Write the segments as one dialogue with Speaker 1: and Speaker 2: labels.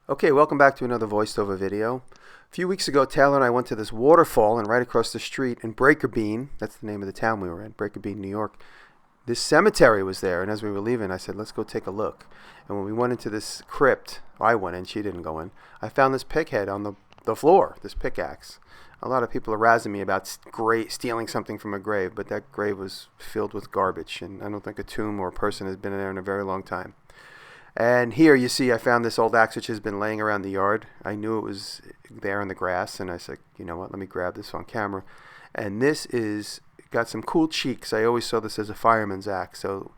Speaker 1: Okay, welcome back to another voiceover video. A few weeks ago, Taylor and I went to this waterfall, and right across the street in Breaker Bean, that's the name of the town we were in, Breaker Bean, New York, this cemetery was there. And as we were leaving, I said, let's go take a look. And when we went into this crypt, I went in, she didn't go in, I found this pick head on the floor, this pickaxe. A lot of people are razzing me about stealing something from a grave, but that grave was filled with garbage, and I don't think a tomb or a person has been in there in a very long time. And here you see I found this old axe which has been laying around the yard. I knew it was there in the grass, and I said, you know what, let me grab this on camera. And this is got some cool cheeks. I always saw this as a fireman's axe. So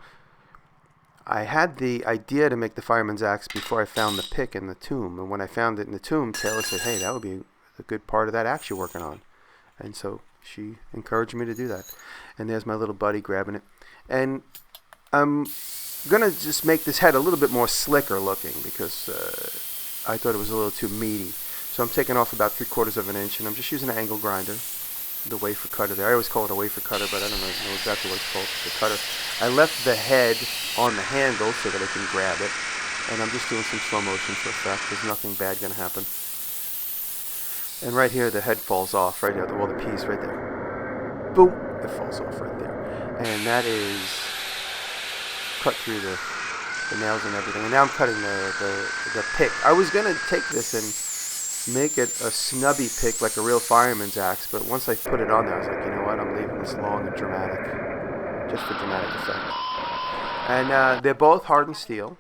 Speaker 1: I had the idea to make the fireman's axe before I found the pick in the tomb. And when I found it in the tomb, Taylor said, hey, that would be a good part of that axe you're working on. And so she encouraged me to do that. And there's my little buddy grabbing it. And I'm gonna just make this head a little bit more slicker looking because I thought it was a little too meaty. So I'm taking off about 3/4 of an inch, and I'm just using an angle grinder, the wafer cutter there. I always call it a wafer cutter, but I don't know exactly what it's called, the cutter. I left the head on the handle so that I can grab it, and I'm just doing some slow motion for effect. There's nothing bad gonna happen. And right here the head falls off, right here, all the piece right there. Boom, it falls off right there. And that is cut through the nails and everything. And now I'm cutting the pick. I was going to take this and make it a snubby pick like a real fireman's axe, but once I put it on there, I was like, you know what, I'm leaving this long and dramatic, just for dramatic effect. And they're both hardened steel.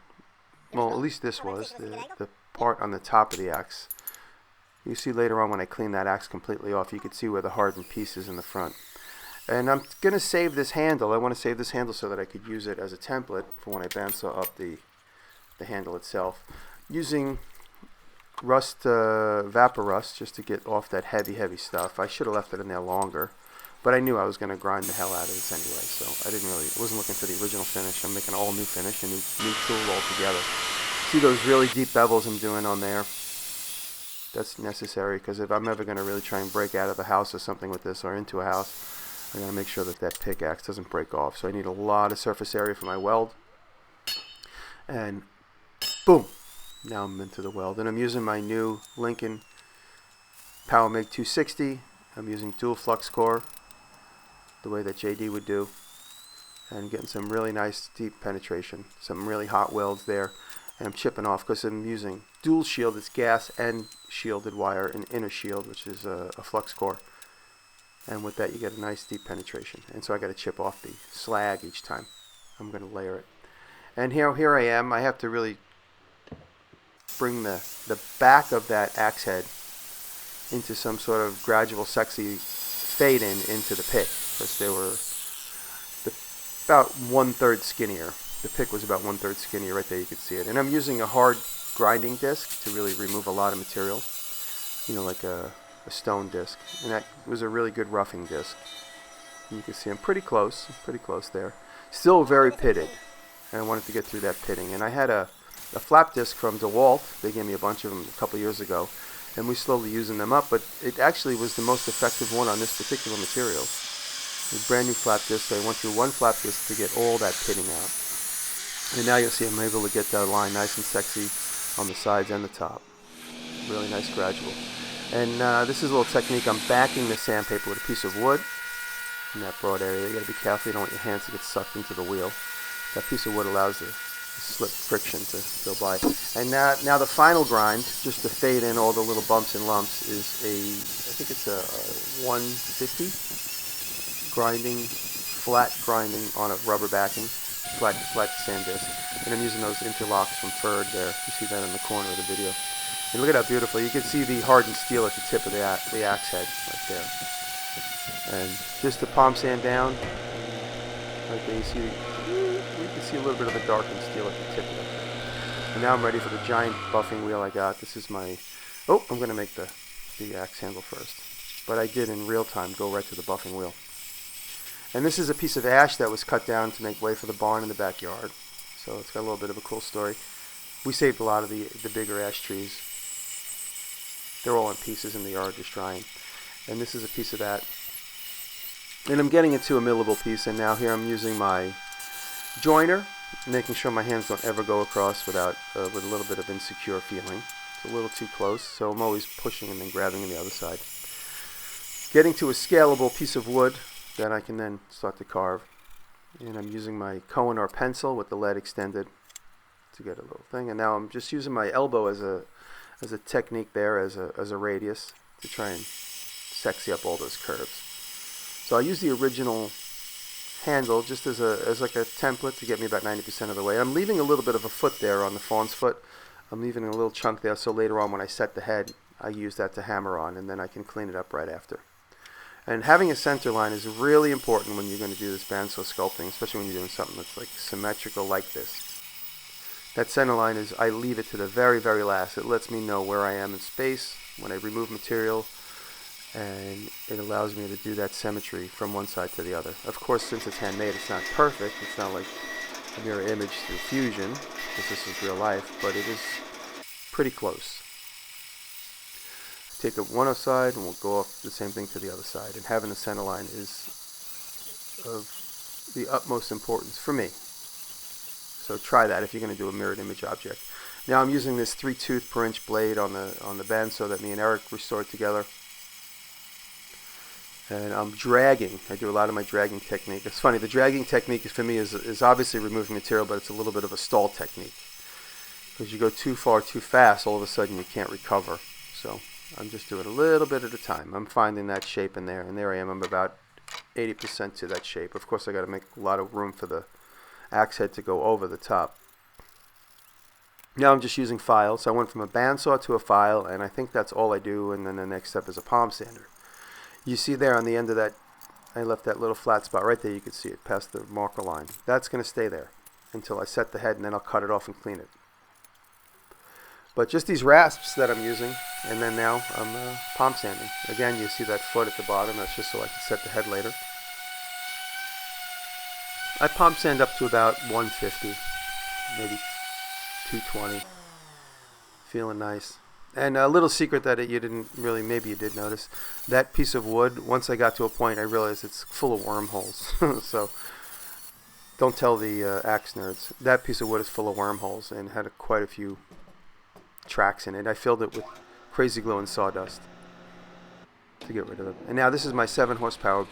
Speaker 1: Well, at least this was, the part on the top of the axe. You see later on when I clean that axe completely off, you can see where the hardened piece is in the front. And I'm going to save this handle. I want to save this handle so that I could use it as a template for when I bandsaw up the handle itself. Using rust, vapor rust, just to get off that heavy stuff. I should have left it in there longer, but I knew I was going to grind the hell out of this anyway, so I wasn't looking for the original finish. I'm making an all new finish, a new tool altogether. See those really deep bevels I'm doing on there? That's necessary, because if I'm ever going to really try and break out of the house or something with this, or into a house, I'm going to make sure that that pickaxe doesn't break off. So I need a lot of surface area for my weld. And boom, now I'm into the weld. And I'm using my new Lincoln Power MIG 260. I'm using dual flux core, the way that JD would do. And getting some really nice deep penetration. Some really hot welds there. And I'm chipping off because I'm using dual shield. It's gas and shielded wire, an inner shield, which is a flux core. And with that you get a nice deep penetration. And so I got to chip off the slag each time. I'm going to layer it. And here I am. I have to really bring the back of that axe head into some sort of gradual sexy fade into the pick, because they were about 1/3 skinnier. The pick was about 1/3 skinnier. Right there you could see it. And I'm using a hard grinding disc to really remove a lot of material. You know, like a stone disc, and that was a really good roughing disc. And you can see I'm pretty close there. Still very pitted, and I wanted to get through that pitting. And I had a flap disc from DeWalt. They gave me a bunch of them a couple years ago, and we slowly using them up, but it actually was the most effective one on this particular material. A brand new flap disc. So I went through one flap disc to get all that pitting out. And now you'll see I'm able to get that line nice and sexy on the sides and the top. Really nice gradual. And this is a little technique. I'm backing the sandpaper with a piece of wood in that broad area. You got to be careful. You don't want your hands to get sucked into the wheel. That piece of wood allows the slip friction to go by. And now the final grind, just to fade in all the little bumps and lumps, is I think it's a 150 flat grinding on a rubber backing, flat sand disc. And I'm using those interlocks from Ferd there. You see that in the corner of the video. And look at how beautiful. You can see the hardened steel at the tip of the axe head right there. And just the palm sand down. Right there, you can see a little bit of the darkened steel at the tip of that thing. And now I'm ready for the giant buffing wheel I got. This is my... Oh, I'm going to make the axe handle first. But I did in real time go right to the buffing wheel. And this is a piece of ash that was cut down to make way for the barn in the backyard. So it's got a little bit of a cool story. We saved a lot of the bigger ash trees. They're all in pieces in the yard just drying. And this is a piece of that. And I'm getting it to a millable piece, and now here I'm using my joiner, making sure my hands don't ever go across without with a little bit of insecure feeling. It's a little too close, so I'm always pushing and then grabbing on the other side. Getting to a scalable piece of wood that I can then start to carve. And I'm using my Kohinoor pencil with the lead extended to get a little thing. And now I'm just using my elbow as a technique there, as a radius, to try and sexy up all those curves. So I use the original handle just as like a template to get me about 90% of the way. I'm leaving a little bit of a foot there on the fawn's foot. I'm leaving a little chunk there, so later on when I set the head, I use that to hammer on, and then I can clean it up right after. And having a center line is really important when you're going to do this bandsaw sculpting, especially when you're doing something that's like symmetrical like this. That center line is, I leave it to the very, very last. It lets me know where I am in space when I remove material, and it allows me to do that symmetry from one side to the other. Of course, since it's handmade, it's not perfect. It's not like a mirror image through fusion, because this is real life, but it is pretty close. Take one side and we'll go off the same thing to the other side. And having a center line is of the utmost importance for me. So try that if you're going to do a mirrored image object. Now I'm using this 3/2 per inch blade on the bandsaw that me and Eric restored together. And I'm dragging. I do a lot of my dragging technique. It's funny, the dragging technique for me is obviously removing material, but it's a little bit of a stall technique. Because you go too far too fast, all of a sudden you can't recover. So I'm just doing a little bit at a time. I'm finding that shape in there, and there I am. I'm about 80% to that shape. Of course, I got to make a lot of room for the axe head to go over the top. Now I'm just using files. So I went from a bandsaw to a file, and I think that's all I do, and then the next step is a palm sander. You see there on the end of that, I left that little flat spot right there. You can see it past the marker line. That's going to stay there until I set the head, and then I'll cut it off and clean it. But just these rasps that I'm using, and then now I'm palm sanding. Again, you see that foot at the bottom. That's just so I can set the head later. I palm sand up to about 150, maybe 220. Feeling nice. And a little secret that you didn't really, maybe you did notice, that piece of wood, once I got to a point, I realized it's full of wormholes. So don't tell the axe nerds. That piece of wood is full of wormholes and had quite a few tracks in it. I filled it with crazy glue and sawdust to get rid of it. And now this is my 7 horsepower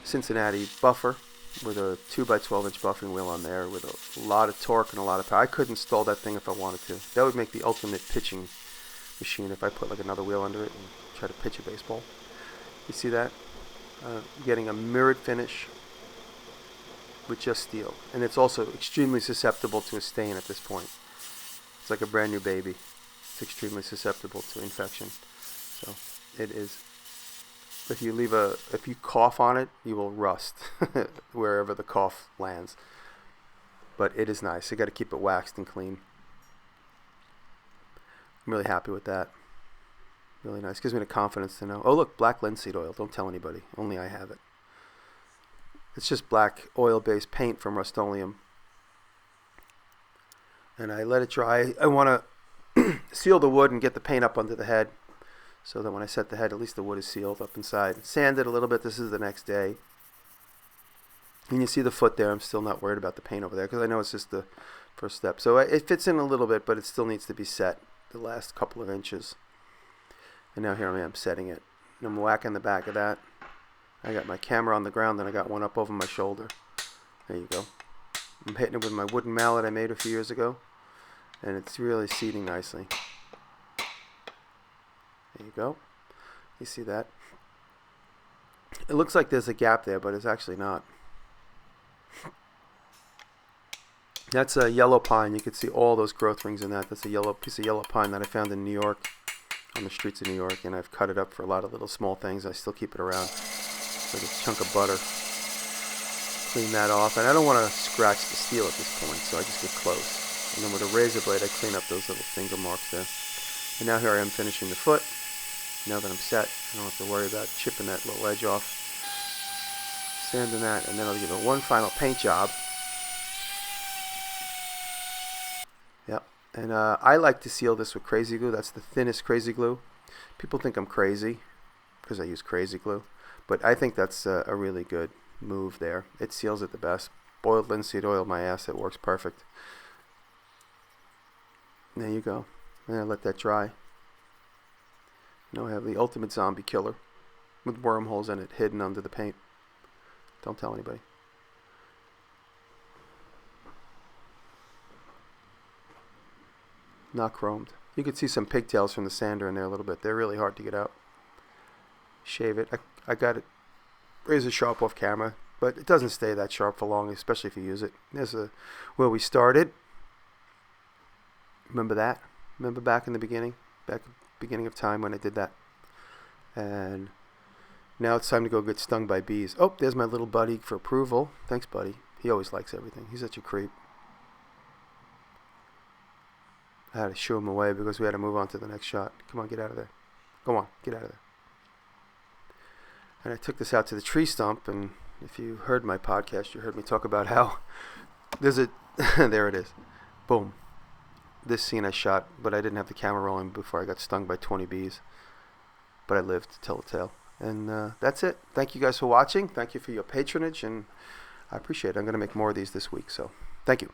Speaker 1: Cincinnati buffer with a 2x12 inch buffing wheel on there with a lot of torque and a lot of power. I could install that thing if I wanted to. That would make the ultimate pitching machine if I put like another wheel under it and try to pitch a baseball. You see that? Getting a mirrored finish with just steel. And it's also extremely susceptible to a stain at this point. It's like a brand new baby. It's extremely susceptible to infection. So it is. If you cough on it, you will rust wherever the cough lands. But it is nice. You got to keep it waxed and clean. I'm really happy with that. Really nice. Gives me the confidence to know. Oh look, black linseed oil. Don't tell anybody. Only I have it. It's just black oil-based paint from Rust-Oleum. And I let it dry. I want to seal the wood and get the paint up under the head, so that when I set the head, at least the wood is sealed up inside. Sand it a little bit. This is the next day. And you see the foot there. I'm still not worried about the paint over there because I know it's just the first step. So it fits in a little bit, but it still needs to be set the last couple of inches. And now here I am setting it. And I'm whacking the back of that. I got my camera on the ground and I got one up over my shoulder. There you go. I'm hitting it with my wooden mallet I made a few years ago. And it's really seating nicely. There you go. You see that? It looks like there's a gap there, but it's actually not. That's a yellow pine. You can see all those growth rings in that. That's a yellow piece of yellow pine that I found in New York, on the streets of New York, and I've cut it up for a lot of little small things. I still keep it around. It's like a chunk of butter. Clean that off, and I don't want to scratch the steel at this point, so I just get close. And then with a razor blade, I clean up those little finger marks there. And now here I am finishing the foot. Now that I'm set, I don't have to worry about chipping that little edge off. Sanding that, and then I'll give it one final paint job. Yep. And I like to seal this with crazy glue. That's the thinnest crazy glue. People think I'm crazy because I use crazy glue, but I think that's a really good move there. It seals it the best. Boiled linseed oil, my ass, it works perfect. There you go. And I let that dry. Now I have the ultimate zombie killer with wormholes in it hidden under the paint. Don't tell anybody. Not chromed. You could see some pigtails from the sander in there a little bit. They're really hard to get out. Shave it. I got it razor sharp off camera, but it doesn't stay that sharp for long, especially if you use it. There's where we started. Remember that? Remember back in the beginning? Back at the beginning of time when I did that. And now it's time to go get stung by bees. Oh, there's my little buddy for approval. Thanks, buddy. He always likes everything. He's such a creep. I had to shoo him away because we had to move on to the next shot. Come on, get out of there. Go on, get out of there. And I took this out to the tree stump, and if you heard my podcast, you heard me talk about how there's a... there it is. Boom. This scene I shot, but I didn't have the camera rolling before I got stung by 20 bees. But I lived to tell the tale. And that's it. Thank you guys for watching. Thank you for your patronage, and I appreciate it. I'm going to make more of these this week, so thank you.